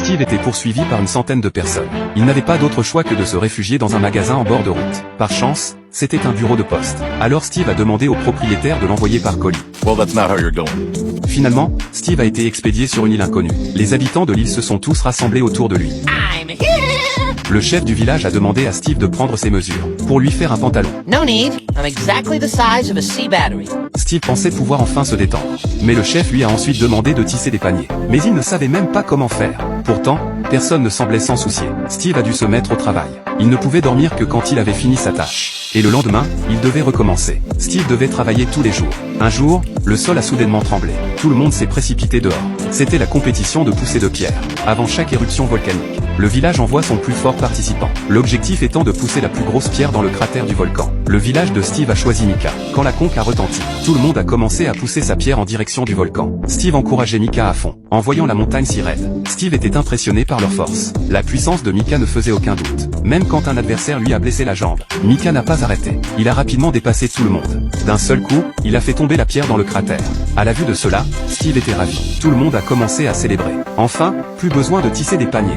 Steve était poursuivi par une centaine de personnes. Il n'avait pas d'autre choix que de se réfugier dans un magasin en bord de route. Par chance, c'était un bureau de poste. Alors Steve a demandé au propriétaire de l'envoyer par colis. Well, that's not how you're going. Finalement, Steve a été expédié sur une île inconnue. Les habitants de l'île se sont tous rassemblés autour de lui. I'm here! Le chef du village a demandé à Steve de prendre ses mesures pour lui faire un pantalon. No need. I'm exactly the size of a sea battery. Steve pensait pouvoir enfin se détendre. Mais le chef lui a ensuite demandé de tisser des paniers. Mais il ne savait même pas comment faire. Pourtant, personne ne semblait s'en soucier. Steve a dû se mettre au travail. Il ne pouvait dormir que quand il avait fini sa tâche. Et le lendemain, il devait recommencer. Steve devait travailler tous les jours. Un jour, le sol a soudainement tremblé. Tout le monde s'est précipité dehors. C'était la compétition de pousser de pierres. Avant chaque éruption volcanique, le village envoie son plus fort participant. L'objectif étant de pousser la plus grosse pierre dans le cratère du volcan. Le village de Steve a choisi Mika. Quand la conque a retenti, tout le monde a commencé à pousser sa pierre en direction du volcan. Steve encourageait Mika à fond. En voyant la montagne si raide, Steve était impressionné par leur force. La puissance de Mika ne faisait aucun doute. Même quand un adversaire lui a blessé la jambe, Mika n'a pas arrêté. Il a rapidement dépassé tout le monde. D'un seul coup, il a fait tomber la pierre dans le cratère. À la vue de cela, Steve était ravi. Tout le monde a commencé à célébrer. Enfin, plus besoin de tisser des paniers.